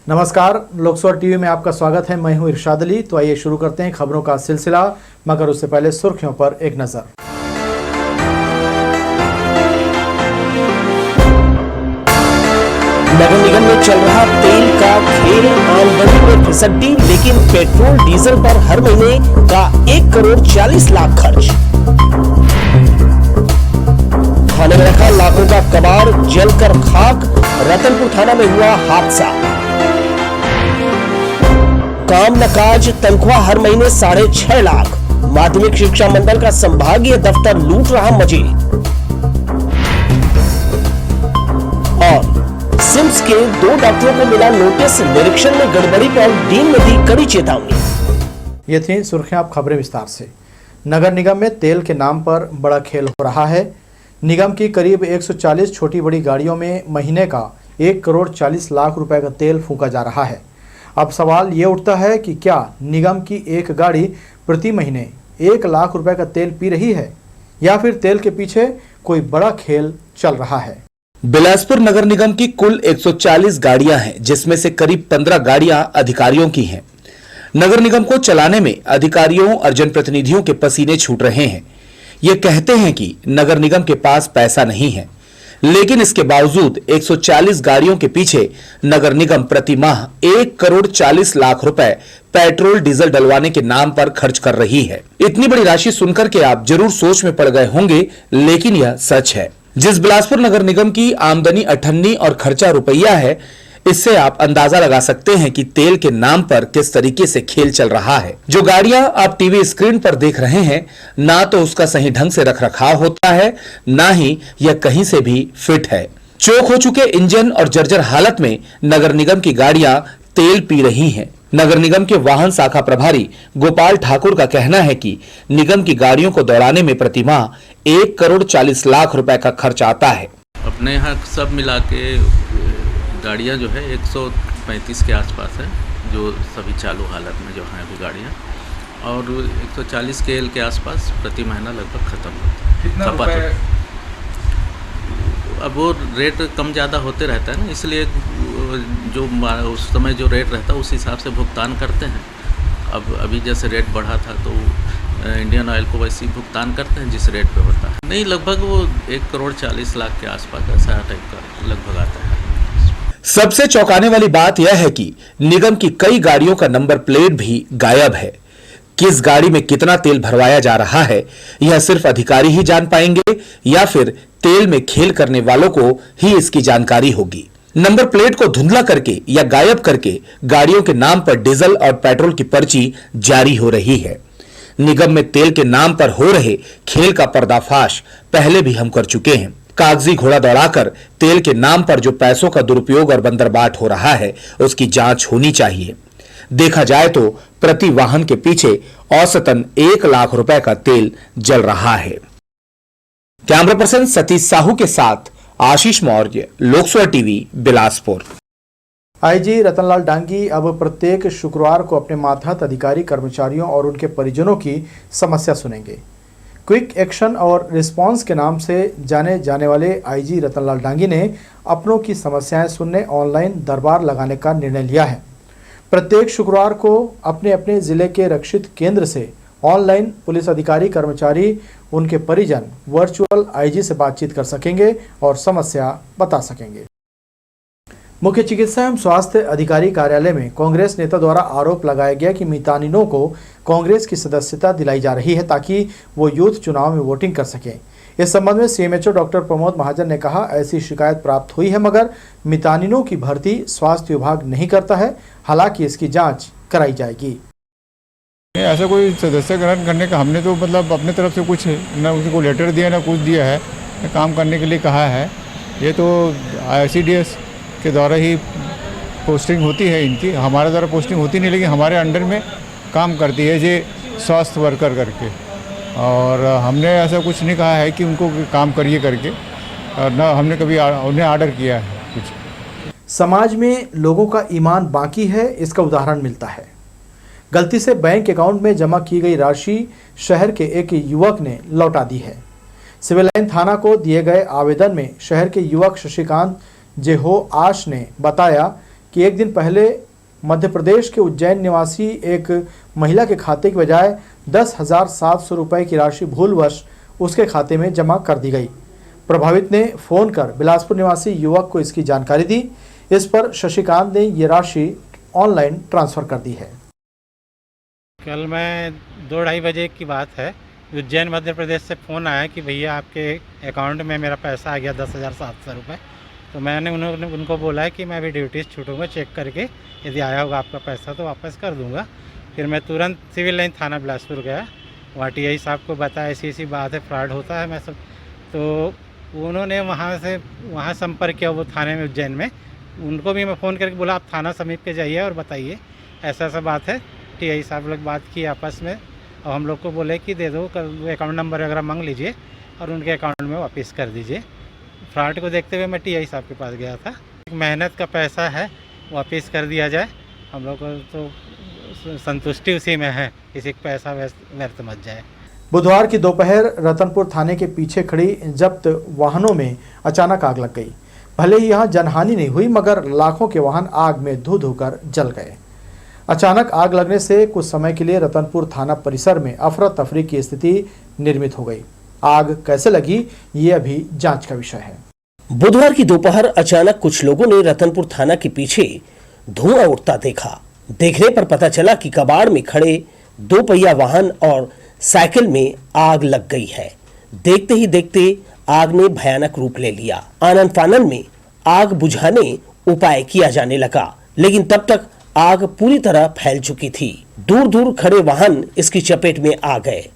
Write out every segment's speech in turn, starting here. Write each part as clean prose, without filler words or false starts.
नमस्कार, लोकसभा टीवी में आपका स्वागत है। मैं हूं इरशाद अली। तो आइए शुरू करते हैं खबरों का सिलसिला, मगर उससे पहले सुर्खियों पर एक नजर। नगर निगम में चल रहा तेल का खेल, आमदनी में फिसड्डी, लेकिन पेट्रोल डीजल पर हर महीने का 1 करोड़ 40 लाख खर्च। खाने में रखा लाखों का कबाड़ जलकर खाक, रतनपुर थाना में हुआ हादसा। काम न काज, तनख्वाह हर महीने 6.5 लाख। माध्यमिक शिक्षा मंडल का संभागीय दफ्तर लूट रहा मजे। और सिम्स के 2 डॉक्टरों को मिला नोटिस, निरीक्षण में गड़बड़ी पर डीन ने दी कड़ी चेतावनी। ये थी सुर्खियां, अब खबरें विस्तार से। नगर निगम में तेल के नाम पर बड़ा खेल हो रहा है। निगम की करीब 140 छोटी बड़ी गाड़ियों में महीने का 1 करोड़ 40 लाख रुपए का तेल फूंका जा रहा है। अब सवाल ये उठता है कि क्या निगम की एक गाड़ी प्रति महीने 1 लाख रुपए का तेल पी रही है, या फिर तेल के पीछे कोई बड़ा खेल चल रहा है। बिलासपुर नगर निगम की कुल 140 गाड़ियां हैं, जिसमें से करीब 15 गाड़ियां अधिकारियों की हैं। नगर निगम को चलाने में अधिकारियों और जनप्रतिनिधियों के पसीने छूट रहे हैं। ये कहते हैं कि नगर निगम के पास पैसा नहीं है, लेकिन इसके बावजूद 140 गाड़ियों के पीछे नगर निगम प्रति माह 1 करोड़ 40 लाख रुपए पेट्रोल डीजल डलवाने के नाम पर खर्च कर रही है। इतनी बड़ी राशि सुनकर के आप जरूर सोच में पड़ गए होंगे, लेकिन यह सच है। जिस बिलासपुर नगर निगम की आमदनी 98 और खर्चा रुपया है, इससे आप अंदाजा लगा सकते हैं कि तेल के नाम पर किस तरीके से खेल चल रहा है। जो गाड़ियां आप टीवी स्क्रीन पर देख रहे हैं, ना तो उसका सही ढंग से रखरखाव होता है, ना ही यह कहीं से भी फिट है। चोक हो चुके इंजन और जर्जर हालत में नगर निगम की गाड़ियां तेल पी रही हैं। नगर निगम के वाहन शाखा प्रभारी गोपाल ठाकुर का कहना है कि निगम की गाड़ियों को दौड़ाने में प्रति माह 1 करोड़ 40 लाख रुपए का खर्च आता है। अपने यहाँ सब मिला के गाड़ियाँ जो है 135 के आसपास है, जो सभी चालू हालत में जो हैं अभी गाड़ियाँ, और 140 के एल के आसपास प्रति महीना लगभग ख़त्म होता है। अब वो रेट कम ज़्यादा होते रहता है ना, इसलिए जो उस समय जो रेट रहता है उस हिसाब से भुगतान करते हैं। अब अभी जैसे रेट बढ़ा था तो इंडियन ऑयल को वैसे ही भुगतान करते हैं जिस रेट पे होता है। नहीं, लगभग वो 1 करोड़ 40 लाख के आसपास ऐसा टाइप का लगभग आता है। सबसे चौंकाने वाली बात यह है कि निगम की कई गाड़ियों का नंबर प्लेट भी गायब है। किस गाड़ी में कितना तेल भरवाया जा रहा है, यह सिर्फ अधिकारी ही जान पाएंगे, या फिर तेल में खेल करने वालों को ही इसकी जानकारी होगी। नंबर प्लेट को धुंधला करके या गायब करके गाड़ियों के नाम पर डीजल और पेट्रोल की पर्ची जारी हो रही है। निगम में तेल के नाम पर हो रहे खेल का पर्दाफाश पहले भी हम कर चुके हैं। कागजी घोड़ा दौड़ाकर तेल के नाम पर जो पैसों का दुरुपयोग और बंदरबाट हो रहा है, उसकी जांच होनी चाहिए। देखा जाए तो प्रति वाहन के पीछे औसतन 1 लाख रुपए का तेल जल रहा है। कैमरा पर्सन सतीश साहू के साथ आशीष मौर्य, लोकसभा टीवी, बिलासपुर। आईजी रतनलाल डांगी अब प्रत्येक शुक्रवार को अपने मातहत अधिकारी, कर्मचारियों और उनके परिजनों की समस्या सुनेंगे। क्विक एक्शन और रिस्पांस के नाम से जाने जाने वाले आईजी रतनलाल डांगी ने अपनों की समस्याएं सुनने ऑनलाइन दरबार लगाने का निर्णय लिया है। प्रत्येक शुक्रवार को अपने अपने जिले के रक्षित केंद्र से ऑनलाइन पुलिस अधिकारी, कर्मचारी, उनके परिजन वर्चुअल आईजी से बातचीत कर सकेंगे और समस्या बता सकेंगे। मुख्य चिकित्सा एवं स्वास्थ्य अधिकारी कार्यालय में कांग्रेस नेता द्वारा आरोप लगाया गया कि मितानिनों को कांग्रेस की सदस्यता दिलाई जा रही है ताकि वो यूथ चुनाव में वोटिंग कर सकें। इस संबंध में सीएमएचओ डॉक्टर प्रमोद महाजन ने कहा, ऐसी शिकायत प्राप्त हुई है, मगर मितानिनों की भर्ती स्वास्थ्य विभाग नहीं करता है। हालांकि इसकी जांच कराई जाएगी। ऐसा कोई सदस्य ग्रहण करने का हमने तो मतलब अपने तरफ से कुछ ना उनको लेटर दिया ना कुछ दिया है, ना काम करने के लिए कहा है। ये तो ICDS के द्वारा ही पोस्टिंग होती है इनकी, हमारे द्वारा पोस्टिंग होती नहीं, लेकिन हमारे अंडर में काम करती है ये स्वास्थ्य वर्कर करके। और हमने ऐसा कुछ नहीं कहा है कि उनको काम करिए करके, और ना हमने कभी उन्हें आर्डर किया है कुछ। समाज में लोगों का ईमान बाकी है, इसका उदाहरण मिलता है। गलती से बैंक अकाउंट में जमा की गई राशि शहर के एक युवक ने लौटा दी है। सिविल लाइन थाना को दिए गए आवेदन में शहर के युवक शशिकांत जेहो आश ने बताया कि एक दिन पहले मध्य प्रदेश के उज्जैन निवासी एक महिला के खाते के बजाय 10,700 रुपये की राशि भूलवश उसके खाते में जमा कर दी गई। प्रभावित ने फोन कर बिलासपुर निवासी युवक को इसकी जानकारी दी। इस पर शशिकांत ने ये राशि ऑनलाइन ट्रांसफर कर दी है। कल मैं 2-2:30 बजे की बात है, उज्जैन मध्य प्रदेश से फ़ोन आया कि भैया आपके अकाउंट में मेरा पैसा आ गया 10,700 रुपये। तो मैंने उनको बोला है कि मैं अभी ड्यूटी से छूटूंगा, चेक करके यदि आया होगा आपका पैसा तो वापस कर दूंगा। फिर मैं तुरंत सिविल लाइन थाना बिलासपुर गया, वहाँ टीआई साहब को बताया ऐसी बात है, फ्रॉड होता है मैं सब। तो उन्होंने वहाँ संपर्क किया वो थाने में उज्जैन में। उनको भी मैं फ़ोन करके बोला आप थाना समीप के जाइए और बताइए ऐसा बात है। टीआई साहब लोग बात की आपस में और हम लोग को बोले कि दे दो, अकाउंट नंबर वगैरह मांग लीजिए और उनके अकाउंट में वापस कर दीजिए। फ्रॉड को देखते हुए मैं टीआई साहब के पास गया था। मेहनत का पैसा है, वापस कर दिया जाए। हम लोग को तो संतुष्टि उसी में है, किसी का पैसा व्यर्थ मत जाए। बुधवार की दोपहर रतनपुर थाने के पीछे खड़ी जब्त वाहनों में अचानक आग लग गई। भले ही यहाँ जनहानि नहीं हुई मगर लाखों के वाहन आग में धू धू कर जल गए। अचानक आग लगने से कुछ समय के लिए रतनपुर थाना परिसर में अफरा तफरी की स्थिति निर्मित हो गई। आग कैसे लगी ये अभी जांच का विषय है। बुधवार की दोपहर अचानक कुछ लोगों ने रतनपुर थाना के पीछे धुआं उठता देखा। देखने पर पता चला कि कबाड़ में खड़े 2 पहिया वाहन और साइकिल में आग लग गई है। देखते ही देखते आग ने भयानक रूप ले लिया। आनन फानन में आग बुझाने उपाय किया जाने लगा, लेकिन तब तक आग पूरी तरह फैल चुकी थी। दूर दूर खड़े वाहन इसकी चपेट में आ गए।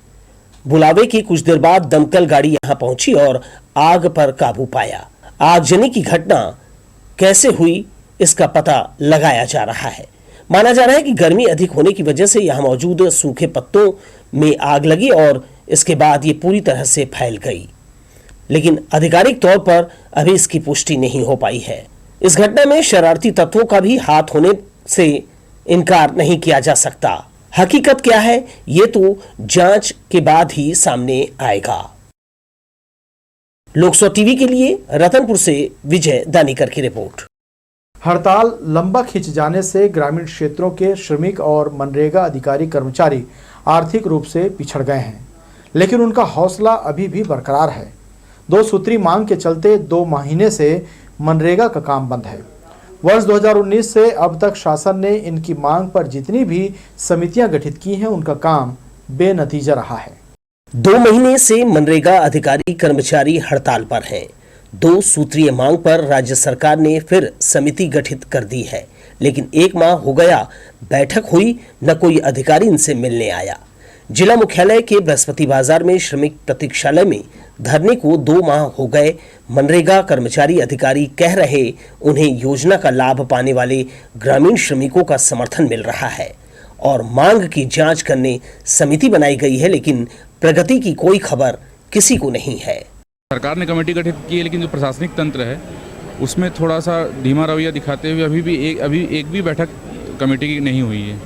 बुलावे के कुछ देर बाद दमकल गाड़ी यहां पहुंची और आग पर काबू पाया। आगजनी की घटना कैसे हुई इसका पता लगाया जा रहा है। माना जा रहा है कि गर्मी अधिक होने की वजह से यहां मौजूद सूखे पत्तों में आग लगी और इसके बाद ये पूरी तरह से फैल गई, लेकिन आधिकारिक तौर पर अभी इसकी पुष्टि नहीं हो पाई है। इस घटना में शरारती तत्वों का भी हाथ होने से इनकार नहीं किया जा सकता। हकीकत क्या है ये तो जांच के बाद ही सामने आएगा। लोकसभा टीवी के लिए रतनपुर से विजय दानीकर की रिपोर्ट। हड़ताल लंबा खिंच जाने से ग्रामीण क्षेत्रों के श्रमिक और मनरेगा अधिकारी कर्मचारी आर्थिक रूप से पिछड़ गए हैं, लेकिन उनका हौसला अभी भी बरकरार है। 2 सूत्री मांग के चलते 2 महीने से मनरेगा का काम बंद है। वर्ष 2019 से अब तक शासन ने इनकी मांग पर जितनी भी समितियां गठित की हैं उनका काम बेनतीजा रहा है। 2 महीने से मनरेगा अधिकारी कर्मचारी हड़ताल पर हैं। 2 सूत्रीय मांग पर राज्य सरकार ने फिर समिति गठित कर दी है, लेकिन 1 माह हो गया बैठक हुई, न कोई अधिकारी इनसे मिलने आया। जिला मुख्यालय के बृहस्पति बाजार में श्रमिक प्रतीक्षालय में धरने को 2 माह हो गए। मनरेगा कर्मचारी अधिकारी कह रहे उन्हें योजना का लाभ पाने वाले ग्रामीण श्रमिकों का समर्थन मिल रहा है और मांग की जांच करने समिति बनाई गई है, लेकिन प्रगति की कोई खबर किसी को नहीं है। सरकार ने कमेटी गठित की है, लेकिन जो प्रशासनिक तंत्र है उसमें थोड़ा सा धीमा रवैया दिखाते हुए अभी एक भी बैठक कमेटी की नहीं हुई है,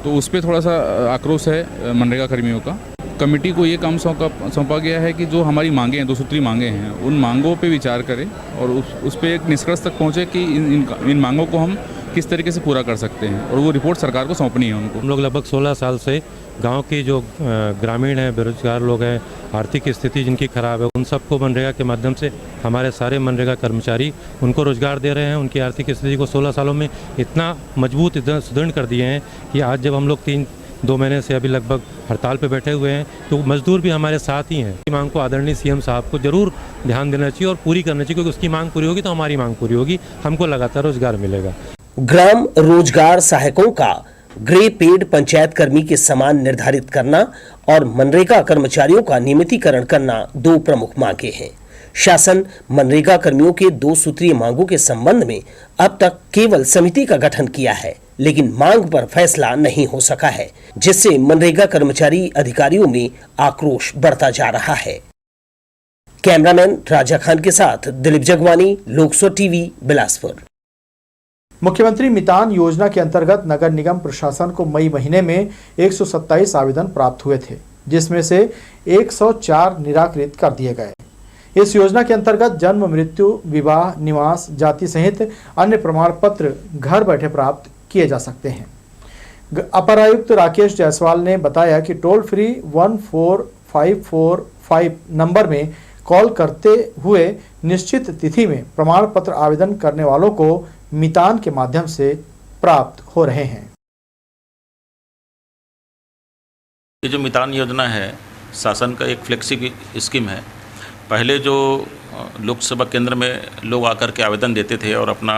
तो उस पर थोड़ा सा आक्रोश है मनरेगा कर्मियों का। कमेटी को ये काम सौंपा गया है कि जो हमारी मांगे हैं, 2 सूत्री मांगे हैं, उन मांगों पे विचार करें और उस पर एक निष्कर्ष तक पहुँचे कि इन मांगों को हम किस तरीके से पूरा कर सकते हैं और वो रिपोर्ट सरकार को सौंपनी है उनको। हम लोग लगभग 16 साल से गांव की जो ग्रामीण हैं, बेरोजगार लोग हैं, आर्थिक स्थिति जिनकी खराब है, उन सबको मनरेगा के माध्यम से हमारे सारे मनरेगा कर्मचारी उनको रोजगार दे रहे हैं। उनकी आर्थिक स्थिति को 16 सालों में इतना मजबूत, इतना सुदृढ़ कर दिए हैं कि आज जब हम लोग 2 महीने से अभी लगभग हड़ताल पे बैठे हुए हैं तो मजदूर भी हमारे साथ ही हैं। मांग को आदरणीय सीएम साहब को जरूर ध्यान देना चाहिए और पूरी करना चाहिए, क्योंकि उसकी मांग पूरी होगी तो हमारी मांग पूरी होगी, हमको लगातार रोजगार मिलेगा। ग्राम रोजगार सहायकों का ग्रे पेड पंचायत कर्मी के समान निर्धारित करना और मनरेगा कर्मचारियों का नियमितीकरण करना 2 प्रमुख मांगे हैं। शासन मनरेगा कर्मियों के 2 सूत्रीय मांगों के संबंध में अब तक केवल समिति का गठन किया है, लेकिन मांग पर फैसला नहीं हो सका है, जिससे मनरेगा कर्मचारी अधिकारियों में आक्रोश बढ़ता जा रहा है। कैमरामैन राजा खान के साथ दिलीप जगवानी, लोकसभा टीवी, बिलासपुर। मुख्यमंत्री मितान योजना के अंतर्गत नगर निगम प्रशासन को मई महीने में 127 आवेदन प्राप्त हुए थे, जिसमें से 104 निराकृत कर दिए गए। इस योजना के अंतर्गत जन्म, मृत्यु, विवाह, निवास, जाति सहित अन्य प्रमाण पत्र घर बैठे प्राप्त किए जा सकते हैं। अपर आयुक्त राकेश जायसवाल ने बताया कि टोल फ्री 14545 नंबर में कॉल करते हुए निश्चित तिथि में प्रमाण पत्र आवेदन करने वालों को मितान के माध्यम से प्राप्त हो रहे हैं। ये जो मितान योजना है शासन का एक फ्लेक्सिबल स्कीम है। पहले जो लोक सेवा केंद्र में लोग आकर के आवेदन देते थे और अपना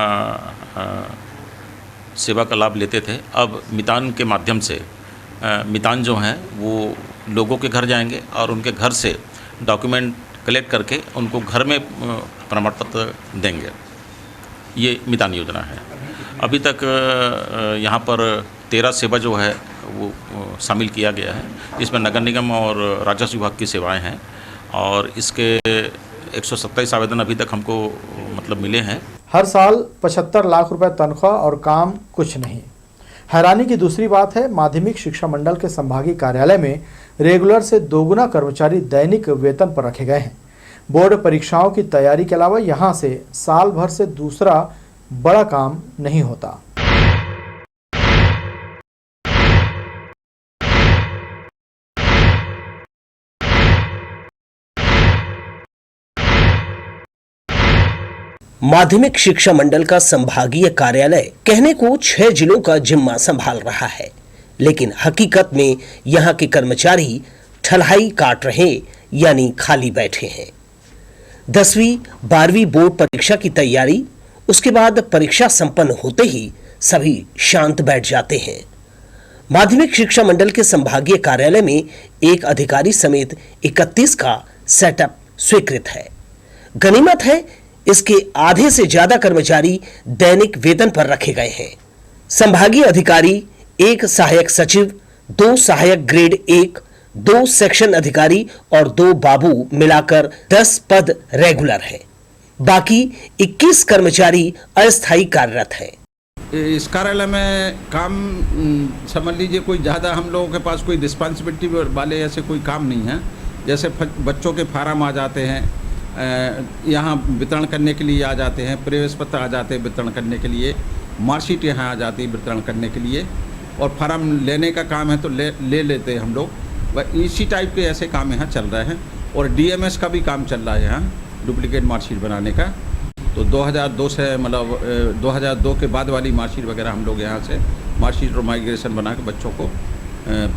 सेवा का लाभ लेते थे, अब मितान के माध्यम से मितान जो हैं वो लोगों के घर जाएंगे और उनके घर से डॉक्यूमेंट कलेक्ट करके उनको घर में प्रमाण पत्र देंगे। ये मितान योजना है। अभी तक यहाँ पर 13 सेवा जो है वो शामिल किया गया है। इसमें नगर निगम और राजस्व विभाग की सेवाएं हैं और इसके 127 आवेदन अभी तक हमको मिले हैं। हर साल 75 लाख रुपए तनख्वाह और काम कुछ नहीं। हैरानी की दूसरी बात है, माध्यमिक शिक्षा मंडल के संभागीय कार्यालय में रेगुलर से दोगुना कर्मचारी दैनिक वेतन पर रखे गए हैं। बोर्ड परीक्षाओं की तैयारी के अलावा यहां से साल भर से दूसरा बड़ा काम नहीं होता। माध्यमिक शिक्षा मंडल का संभागीय कार्यालय कहने को 6 जिलों का जिम्मा संभाल रहा है, लेकिन हकीकत में यहां के कर्मचारी ठलहाई काट रहे यानी खाली बैठे हैं। 10वीं 12वीं बोर्ड परीक्षा की तैयारी, उसके बाद परीक्षा संपन्न होते ही सभी शांत बैठ जाते हैं। माध्यमिक शिक्षा मंडल के संभागीय कार्यालय में एक अधिकारी समेत 31 का सेटअप स्वीकृत है। गनीमत है, इसके आधे से ज्यादा कर्मचारी दैनिक वेतन पर रखे गए हैं। संभागीय अधिकारी, 1 सहायक सचिव, 2 सहायक ग्रेड 1, 2 सेक्शन अधिकारी और 2 बाबू मिलाकर 10 पद रेगुलर हैं। बाकी 21 कर्मचारी अस्थायी कार्यरत हैं। इस कार्यालय में काम समझ लीजिए कोई ज़्यादा हम लोगों के पास कोई रिस्पॉन्सिबिलिटी वाले ऐसे कोई काम नहीं है। जैसे बच्चों के फार्म आ जाते हैं, यहाँ वितरण करने के लिए आ जाते हैं, प्रवेश पत्र आ जाते हैं वितरण करने के लिए, मार्कशीट यहाँ आ जाती है वितरण करने के लिए, और फार्म लेने का काम है तो ले लेते हैं हम लोग। वह इसी टाइप के ऐसे काम यहाँ चल रहे हैं। और डीएमएस का भी काम चल रहा है यहाँ, डुप्लीकेट मार्कशीट बनाने का। तो 2002 से 2002 के बाद वाली मार्कशीट वगैरह हम लोग यहाँ से मार्कशीट और माइग्रेशन बना के बच्चों को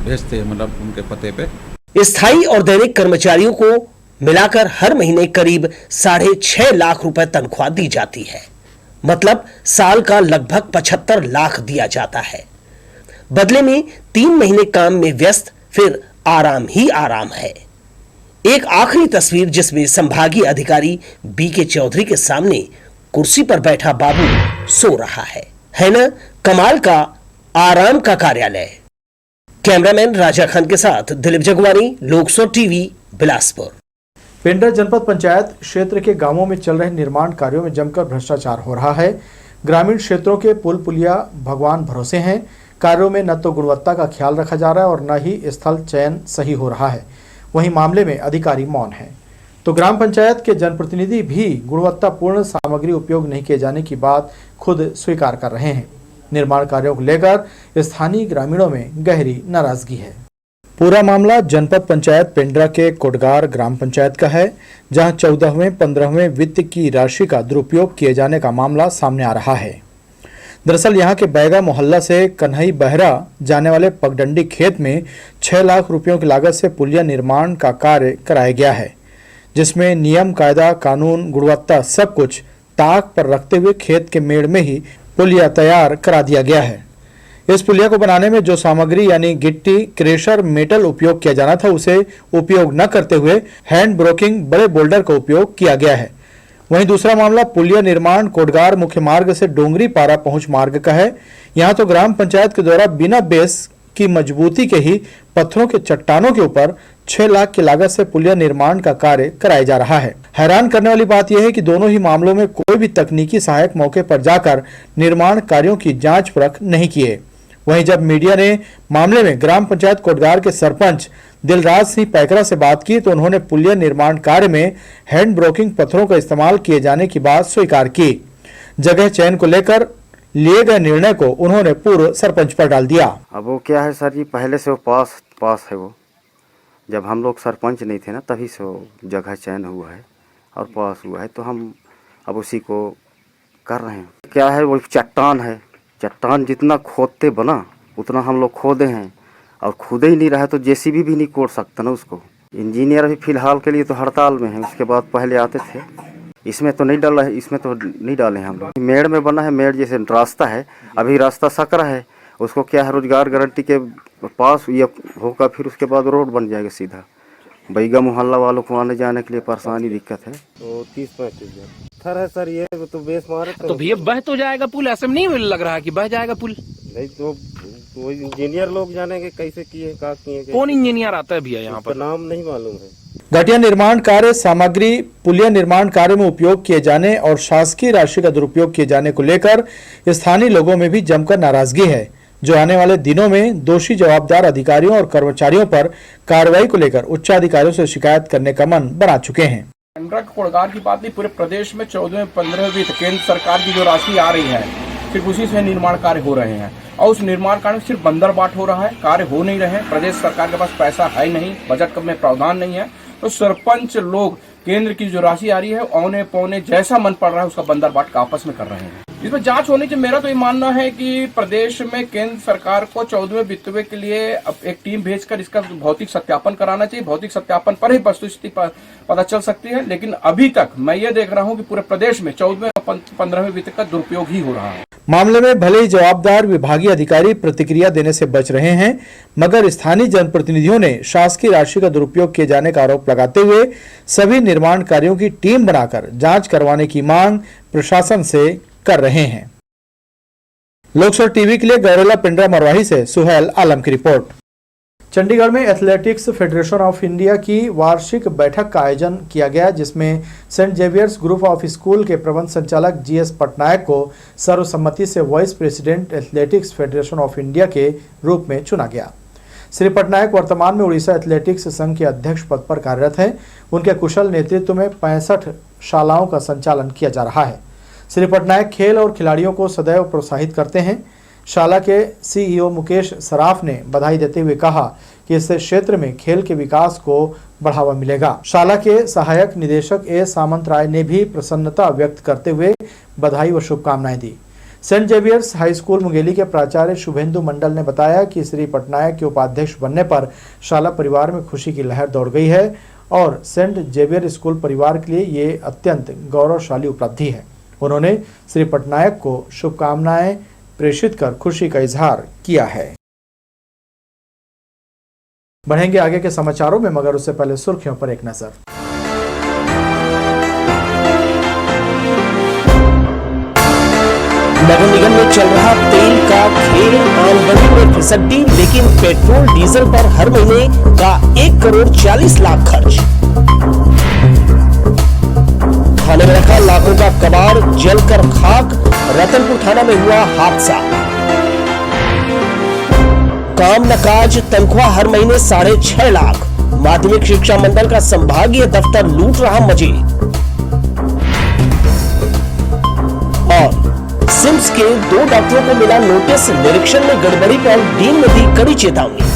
भेजते हैं उनके पते पे। स्थायी और दैनिक कर्मचारियों को मिलाकर हर महीने करीब 6.5 लाख रुपए तनख्वाह दी जाती है। मतलब साल का लगभग 75 लाख दिया जाता है। बदले में 3 महीने काम में व्यस्त, फिर आराम ही आराम है। एक आखिरी तस्वीर जिसमें संभागीय अधिकारी बीके चौधरी के सामने कुर्सी पर बैठा बाबू सो रहा है ना कमाल का आराम का कार्यालय। कैमरामैन राजा खान के साथ दिलीप जगवानी, लोकसो टीवी, बिलासपुर। पेंड्रा जनपद पंचायत क्षेत्र के गांवों में चल रहे निर्माण कार्यों में जमकर भ्रष्टाचार हो रहा है। ग्रामीण क्षेत्रों के पुल पुलिया भगवान भरोसे हैं। कार्यों में न तो गुणवत्ता का ख्याल रखा जा रहा है और न ही स्थल चयन सही हो रहा है। वहीं मामले में अधिकारी मौन हैं। तो ग्राम पंचायत के जनप्रतिनिधि भी गुणवत्तापूर्ण सामग्री उपयोग नहीं किए जाने की बात खुद स्वीकार कर रहे हैं। निर्माण कार्यों को लेकर स्थानीय ग्रामीणों में गहरी नाराजगी है। पूरा मामला जनपद पंचायत पेंड्रा के कोटगार ग्राम पंचायत का है, जहां 14वें 15वें वित्त की राशि का दुरुपयोग किए जाने का मामला सामने आ रहा है। दरअसल यहां के बैगा मोहल्ला से कन्हई बहरा जाने वाले पगडंडी खेत में 6 लाख रुपयों की लागत से पुलिया निर्माण का कार्य कराया गया है, जिसमें नियम, कायदा, कानून, गुणवत्ता सब कुछ ताक पर रखते हुए खेत के मेड़ में ही पुलिया तैयार करा दिया गया है। इस पुलिया को बनाने में जो सामग्री यानी गिट्टी, क्रेशर, मेटल उपयोग किया जाना था, उसे उपयोग न करते हुए हैंड ब्रोकिंग बड़े बोल्डर का उपयोग किया गया है। वहीं दूसरा मामला पुलिया निर्माण कोटगार मुख्य मार्ग से डोंगरी पारा पहुंच मार्ग का है। यहां तो ग्राम पंचायत के द्वारा बिना बेस की मजबूती के ही पत्थरों के चट्टानों के ऊपर 6 लाख की लागत से पुलिया निर्माण का कार्य कराया जा रहा है। हैरान करने वाली बात यह है कि दोनों ही मामलों में कोई भी तकनीकी सहायक मौके पर जाकर निर्माण कार्यों की जांच परख नहीं किए। वहीं जब मीडिया ने मामले में ग्राम पंचायत कोटगार के सरपंच दिलराज सिंह पैकरा से बात की तो उन्होंने पुलिया निर्माण कार्य में हैंड ब्रोकिंग पत्थरों का इस्तेमाल किए जाने की बात स्वीकार की। जगह चयन को लेकर लिए गए निर्णय को उन्होंने पूर्व सरपंच पर डाल दिया। अब वो क्या है सर जी, पहले से वो पास है। वो जब हम लोग सरपंच नहीं थे ना, तभी से वो जगह चयन हुआ है और पास हुआ है, तो हम अब उसी को कर रहे हैं। क्या है, वो चट्टान है, चट्टान जितना खोदते बना उतना हम लोग खोदे हैं, और खुदे ही नहीं रहा तो जेसीबी भी नहीं कोड़ सकता ना उसको। इंजीनियर भी फिलहाल के लिए तो हड़ताल में है, उसके बाद पहले आते थे। इसमें तो नहीं डाला है, इसमें तो नहीं डाले हैं हम लोग। मेड़ में बना है, मेड़ जैसे रास्ता है, अभी रास्ता सकरा है, उसको क्या है रोजगार गारंटी के पास ये होगा, फिर उसके बाद रोड बन जाएगा सीधा। बैगा मोहल्ला वालों को आने जाने के लिए परेशानी दिक्कत है। तो 30-35 थर है सर, ये तो बेस मारे तो भैया बह तो जाएगा पुल, ऐसे नहीं लग रहा कि बह जाएगा पुल। नहीं तो वो इंजीनियर लोग जानेंगे कैसे किए, क्या किए। कौन इंजीनियर आता है भैया यहाँ पर? नाम नहीं मालूम है। घटिया निर्माण कार्य सामग्री पुलिया निर्माण कार्य में उपयोग किए जाने और शासकीय राशि का दुरुपयोग किए जाने को लेकर स्थानीय लोगों में भी जमकर नाराजगी है, जो आने वाले दिनों में दोषी जवाबदार अधिकारियों और कर्मचारियों पर कार्रवाई को लेकर उच्चाधिकारियों से शिकायत करने का मन बना चुके हैं। रोजगार की बात नहीं, पूरे प्रदेश में 14-15 वित्त केंद्र सरकार की जो राशि आ रही है, सिर्फ उसी से निर्माण कार्य हो रहे हैं, और उस निर्माण कार्य में सिर्फ बंदर बाट हो रहा है, कार्य हो नहीं रहे। प्रदेश सरकार के पास पैसा है नहीं, बजट में प्रावधान नहीं है, तो सरपंच लोग केंद्र की जो राशि आ रही है औने पौने जैसा मन पड़ रहा है उसका बंदर बाट का आपस में कर रहे हैं। इसमें जांच होनी चाहिए। मेरा तो ये मानना है कि प्रदेश में केंद्र सरकार को 14वें वित्तवे के लिए एक टीम भेजकर इसका भौतिक सत्यापन कराना चाहिए। भौतिक सत्यापन पर ही वस्तुस्थिति पता चल सकती है, लेकिन अभी तक मैं ये देख रहा हूँ कि पूरे प्रदेश में 14वें और 15वें वित्त का दुरुपयोग ही हो रहा है। मामले में भले ही जवाबदार विभागीय अधिकारी प्रतिक्रिया देने से बच रहे हैं, मगर स्थानीय जनप्रतिनिधियों ने शासकीय राशि का दुरुपयोग किए जाने का आरोप लगाते हुए सभी निर्माण कार्यों की टीम बनाकर जांच करवाने की मांग प्रशासन से कर रहे हैं। लोकसभा टीवी के लिए गौरेला पिंडरा मरवाही से सुहेल आलम की रिपोर्ट। चंडीगढ़ में एथलेटिक्स फेडरेशन ऑफ इंडिया की वार्षिक बैठक का आयोजन किया गया, जिसमें Saint Xavier's group of school के प्रबंध संचालक जीएस पटनायक को सर्वसम्मति से vice president athletics federation of India के रूप में चुना गया। श्री पटनायक वर्तमान में उड़ीसा एथलेटिक्स संघ के अध्यक्ष पद पर कार्यरत हैं। उनके कुशल नेतृत्व में 65 शालाओं का संचालन किया जा रहा है। श्री पटनायक खेल और खिलाड़ियों को सदैव प्रोत्साहित करते हैं। शाला के सीईओ मुकेश सराफ ने बधाई देते हुए कहा कि इससे क्षेत्र में खेल के विकास को बढ़ावा मिलेगा। शाला के सहायक निदेशक ए सामंत राय ने भी प्रसन्नता व्यक्त करते हुए बधाई व शुभकामनाएं दी। Saint Xavier's high school Mungeli के प्राचार्य शुभेंदु मंडल ने बताया कि श्री पटनायक के उपाध्यक्ष बनने पर शाला परिवार में खुशी की लहर दौड़ गई है और सेंट जेवियर स्कूल परिवार के लिए ये अत्यंत गौरवशाली उपलब्धि है। उन्होंने श्री पटनायक को शुभकामनाएं प्रेषित कर खुशी का इजहार किया है। बढ़ेंगे आगे के समाचारों में, मगर उससे पहले सुर्खियों पर एक नजर। नगर निगम में चल रहा तेल का खेल आमदनी में फिसड्डी, लेकिन पेट्रोल डीजल पर हर महीने का 1 करोड़ 40 लाख खर्च। खाने में रखा लाखों का कबाड़ जलकर खाक, रतनपुर थाना में हुआ हादसा। काम न काज, तनख्वाह हर महीने 6.5 लाख। माध्यमिक शिक्षा मंडल का संभागीय दफ्तर लूट रहा मजे। और सिम्स के 2 डॉक्टरों को मिला नोटिस, निरीक्षण में गड़बड़ी पर डीन ने दी कड़ी चेतावनी।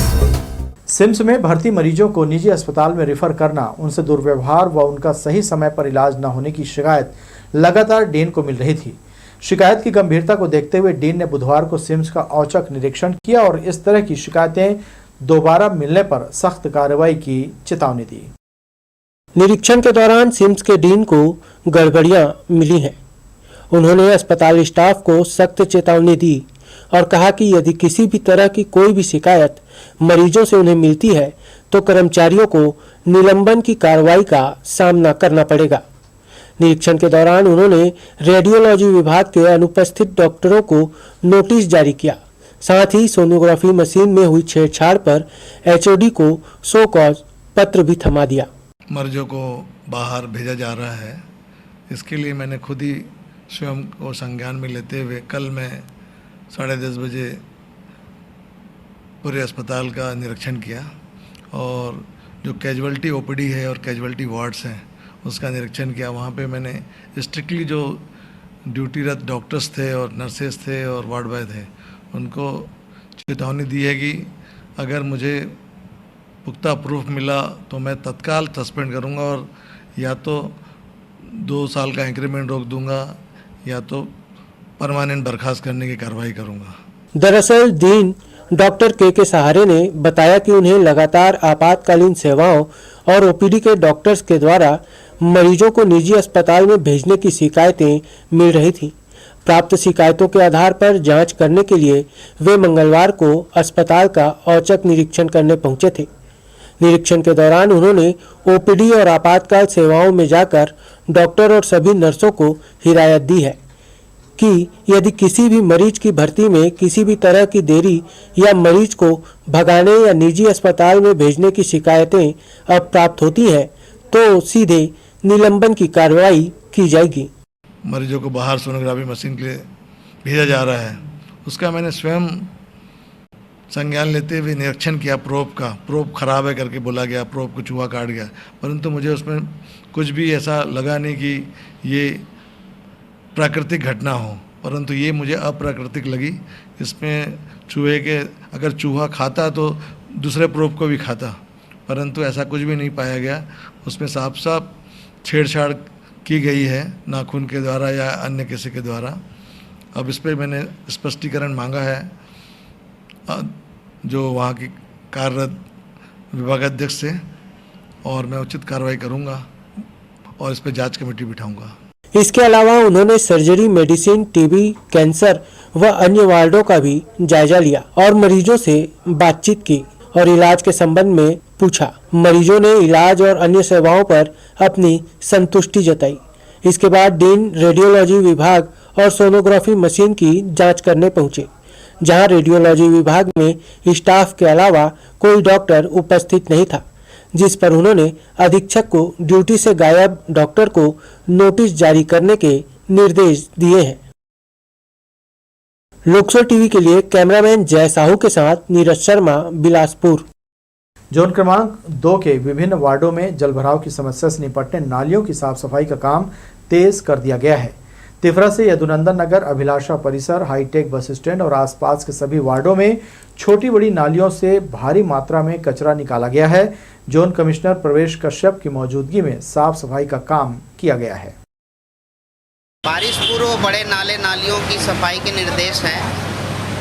सिम्स में भर्ती मरीजों को निजी अस्पताल में रेफर करना, उनसे दुर्व्यवहार व उनका सही समय पर इलाज न होने की शिकायत लगातार डीन को मिल रही थी। शिकायत की गंभीरता को देखते हुए डीन ने बुधवार को सिम्स का औचक निरीक्षण किया और इस तरह की शिकायतें दोबारा मिलने पर सख्त कार्रवाई की चेतावनी दी। निरीक्षण के दौरान सिम्स के डीन को गड़बड़ियां मिली हैं। उन्होंने अस्पताल स्टाफ को सख्त चेतावनी दी और कहा कि यदि किसी भी तरह की कोई भी शिकायत मरीजों से उन्हें मिलती है तो कर्मचारियों को निलंबन की कार्रवाई का सामना करना पड़ेगा। निरीक्षण के दौरान उन्होंने रेडियोलॉजी विभाग के अनुपस्थित डॉक्टरों को नोटिस जारी किया। साथ ही सोनोग्राफी मशीन में हुई छेड़छाड़ पर एचओडी को सो कॉज पत्र भी थमा दिया। मरीजों को बाहर भेजा जा रहा है, इसके लिए मैंने खुद ही स्वयं को संज्ञान में लेते हुए कल मैं 10:30 बजे पूरे अस्पताल का निरीक्षण किया और जो कैजुअल्टी ओपीडी है और कैजुअल्टी वार्ड्स हैं उसका निरीक्षण किया। वहाँ पे मैंने स्ट्रिक्टली जो ड्यूटीरत डॉक्टर्स थे और नर्सेस थे और वार्ड बॉय थे उनको चेतावनी दी है कि अगर मुझे पुख्ता प्रूफ मिला तो मैं तत्काल सस्पेंड करूँगा और या तो 2 साल का इंक्रीमेंट रोक दूंगा या तो परमानेंट बर्खास्त करने की कार्रवाई करूंगा। दरअसल दीन डॉक्टर के सहारे ने बताया कि उन्हें लगातार आपातकालीन सेवाओं और ओपीडी के डॉक्टर्स के द्वारा मरीजों को निजी अस्पताल में भेजने की शिकायतें मिल रही थीं। प्राप्त शिकायतों के आधार पर जांच करने के लिए वे मंगलवार को अस्पताल का औचक निरीक्षण करने पहुंचे थे। निरीक्षण के दौरान उन्होंने ओपीडी और आपातकाल सेवाओं में जाकर डॉक्टर और सभी नर्सों को हिदायत दी है कि यदि किसी भी मरीज की भर्ती में किसी भी तरह की देरी या मरीज को भगाने या निजी अस्पताल में भेजने की शिकायतें अब प्राप्त होती हैं तो सीधे निलंबन की कार्रवाई की जाएगी। मरीजों को बाहर सोनोग्राफी मशीन के लिए भेजा जा रहा है, उसका मैंने स्वयं संज्ञान लेते हुए निरीक्षण किया। प्रोब खराब है करके बोला गया, प्रोब को चूहा काट गया, परंतु मुझे उसमें कुछ भी ऐसा लगा नहीं कि ये प्राकृतिक घटना हो, परंतु ये मुझे अप्राकृतिक लगी। इसमें चूहे के अगर चूहा खाता तो दूसरे प्रोब को भी खाता, परंतु ऐसा कुछ भी नहीं पाया गया। उसमें साफ साफ छेड़छाड़ की गई है नाखून के द्वारा या अन्य किसी के द्वारा। अब इस पर मैंने स्पष्टीकरण मांगा है जो वहाँ की कार्यरत विभागाध्यक्ष से, और मैं उचित कार्रवाई करूँगा और इस पर जांच कमेटी बिठाऊंगा। इसके अलावा उन्होंने सर्जरी, मेडिसिन, टीबी, कैंसर व अन्य वार्डों का भी जायजा लिया और मरीजों से बातचीत की और इलाज के संबंध में पूछा। मरीजों ने इलाज और अन्य सेवाओं पर अपनी संतुष्टि जताई। इसके बाद डीन रेडियोलॉजी विभाग और सोनोग्राफी मशीन की जांच करने पहुंचे, जहां रेडियोलॉजी विभाग में स्टाफ के अलावा कोई डॉक्टर उपस्थित नहीं था, जिस पर उन्होंने अधीक्षक को ड्यूटी से गायब डॉक्टर को नोटिस जारी करने के निर्देश दिए हैं। लोकसो टीवी के लिए कैमरामैन जय साहू के साथ नीरज शर्मा, बिलासपुर। जोन क्रमांक 2 के विभिन्न वार्डों में जलभराव की समस्या से निपटने नालियों की साफ सफाई का काम तेज कर दिया गया है। तिफरा से यदुनंदन नगर, अभिलाषा परिसर, हाईटेक बस स्टैंड और आसपास के सभी वार्डों में छोटी बड़ी नालियों से भारी मात्रा में कचरा निकाला गया है। जोन कमिश्नर प्रवेश कश्यप की मौजूदगी में साफ सफाई का काम किया गया है। बारिश पूर्व बड़े नाले नालियों की सफाई के निर्देश हैं।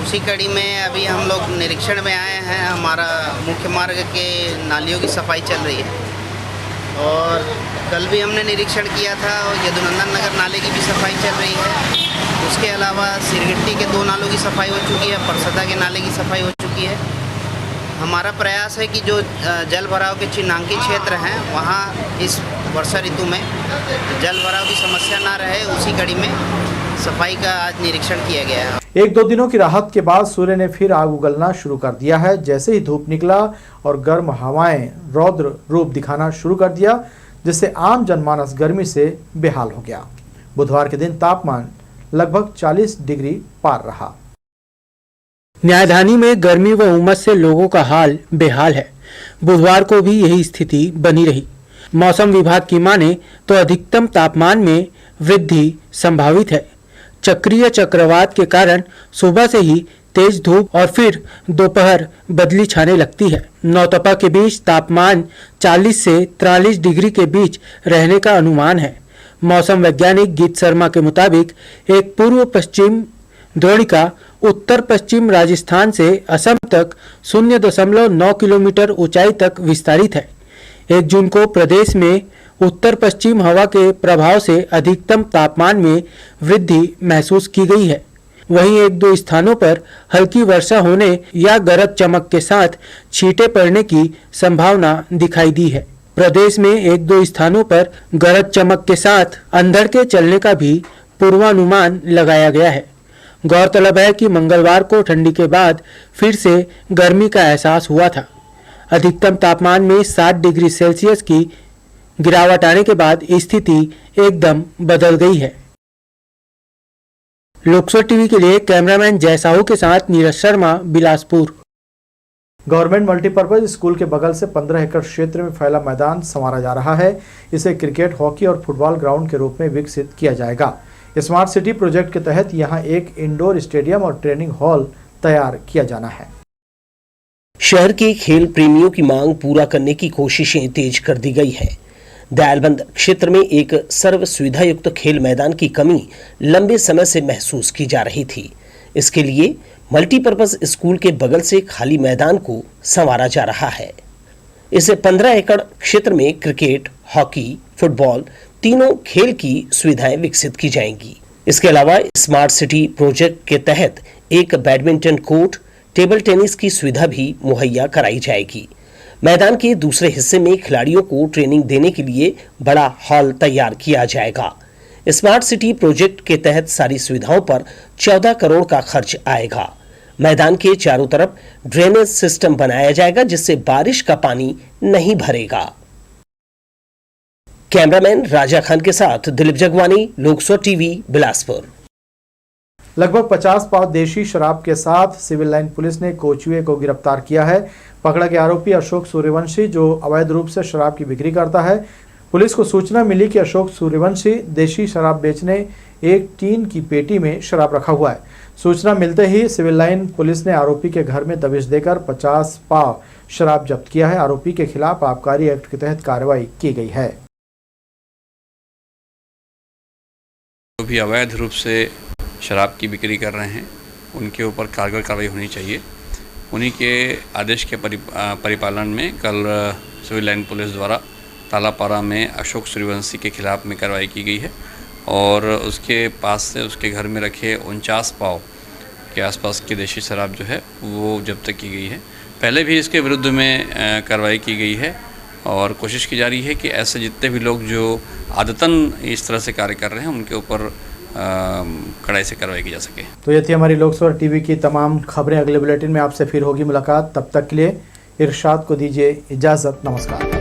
उसी कड़ी में अभी हम लोग निरीक्षण में आए हैं। हमारा मुख्य मार्ग के नालियों की सफाई चल रही है और कल भी हमने निरीक्षण किया था और यदुनंदन नगर नाले की भी सफाई चल रही है। उसके अलावा सिरगिट्टी के 2 नालों की सफाई हो चुकी है, परसदा के नाले की सफाई हो चुकी है। हमारा प्रयास है कि जो जल भराव के चिन्हांकित क्षेत्र हैं वहाँ इस वर्षा ऋतु में जल भराव की समस्या ना रहे, उसी कड़ी में सफाई का आज निरीक्षण किया गया है। 1-2 दिनों की राहत के बाद सूर्य ने फिर आग उगलना शुरू कर दिया है। जैसे ही धूप निकला और गर्म हवाएं रौद्र रूप दिखाना शुरू कर दिया, जिससे आम जनमानस गर्मी से बेहाल हो गया। बुधवार के दिन तापमान लगभग 40 डिग्री पार रहा। न्यायधानी में गर्मी व उमस से लोगों का हाल बेहाल है। बुधवार को भी यही स्थिति बनी रही। मौसम विभाग की माने तो अधिकतम तापमान में वृद्धि संभावित है। चक्रीय चक्रवात के कारण सुबह से ही तेज धूप और फिर दोपहर बदली छाने लगती है। नौतपा के बीच तापमान 40 से 43 डिग्री के बीच रहने का अनुमान है। मौसम वैज्ञानिक गीत शर्मा के मुताबिक एक पूर्व पश्चिम द्रोणिका उत्तर पश्चिम राजस्थान से असम तक 0.9 किलोमीटर ऊंचाई तक विस्तारित है। 1 जून को प्रदेश में उत्तर पश्चिम हवा के प्रभाव से अधिकतम तापमान में वृद्धि महसूस की गई है। वहीं 1-2 स्थानों पर हल्की वर्षा होने या गरज चमक के साथ छींटे पड़ने की संभावना दिखाई दी है। प्रदेश में 1-2 स्थानों पर गरज चमक के साथ अंधड़ के चलने का भी पूर्वानुमान लगाया गया है। गौरतलब है कि मंगलवार को ठंडी के बाद फिर से गर्मी का एहसास हुआ था। अधिकतम तापमान में 60 डिग्री सेल्सियस की गिरावट आने के बाद स्थिति एकदम बदल गई है। लोकसो टीवी के लिए कैमरामैन जय साहू के साथ Neeraj Sharma, Bilaspur. Government multipurpose school के बगल से 15 एकड़ क्षेत्र में फैला मैदान संवारा जा रहा है। इसे क्रिकेट, हॉकी और फुटबॉल ग्राउंड के रूप में विकसित किया जाएगा। स्मार्ट सिटी प्रोजेक्ट के तहत यहां एक इंडोर स्टेडियम और ट्रेनिंग हॉल तैयार किया जाना है। शहर के खेल प्रेमियों की मांग पूरा करने की कोशिशें तेज कर दी गई है। दयालबंद क्षेत्र में एक सर्व सुविधा युक्त खेल मैदान की कमी लंबे समय से महसूस की जा रही थी। इसके लिए मल्टीपर्पज स्कूल के बगल से खाली मैदान को संवारा जा रहा है। इसे 15 एकड़ क्षेत्र में क्रिकेट, हॉकी, फुटबॉल तीनों खेल की सुविधाएं विकसित की जाएंगी। इसके अलावा स्मार्ट सिटी प्रोजेक्ट के तहत एक बैडमिंटन कोर्ट, टेबल टेनिस की सुविधा भी मुहैया कराई जाएगी। मैदान के दूसरे हिस्से में खिलाड़ियों को ट्रेनिंग देने के लिए बड़ा हॉल तैयार किया जाएगा। स्मार्ट सिटी प्रोजेक्ट के तहत सारी सुविधाओं पर 14 करोड़ का खर्च आएगा। मैदान के चारों तरफ ड्रेनेज सिस्टम बनाया जाएगा जिससे बारिश का पानी नहीं भरेगा। कैमरामैन राजा खान के साथ दिलीप जगवानी, लोकसभा टीवी, बिलासपुर। लगभग 50 पाव देशी शराब के साथ सिविल लाइन पुलिस ने कोचुए को गिरफ्तार किया है। पकड़ा गया आरोपी अशोक सूर्यवंशी जो अवैध रूप से शराब की बिक्री करता है। पुलिस को सूचना मिली कि अशोक सूर्यवंशी देशी शराब बेचने एक टीन की पेटी में शराब रखा हुआ है। सूचना मिलते ही सिविल लाइन पुलिस ने आरोपी के घर में दबिश देकर 50 पाव शराब जब्त किया है। आरोपी के खिलाफ आबकारी एक्ट के तहत कार्रवाई की गई है। जो भी अवैध रूप से शराब की बिक्री कर रहे हैं उनके ऊपर कारगर कार्रवाई होनी चाहिए। उन्हीं के आदेश के परिपालन में कल सिविल लाइन पुलिस द्वारा तालापारा में अशोक सूर्यवंशी के खिलाफ में कार्रवाई की गई है और उसके पास से उसके घर में रखे 49 पाव के आसपास की देशी शराब जो है वो जब्त की गई है। पहले भी इसके विरुद्ध में कार्रवाई की गई है और कोशिश की जा रही है कि ऐसे जितने भी लोग जो आदतन इस तरह से कार्य कर रहे हैं उनके ऊपर कड़ाई से कार्रवाई की जा सके। तो ये थी हमारी लोकसभा टीवी की तमाम खबरें। अगले बुलेटिन में आपसे फिर होगी मुलाकात। तब तक के लिए इरशाद को दीजिए इजाज़त। नमस्कार।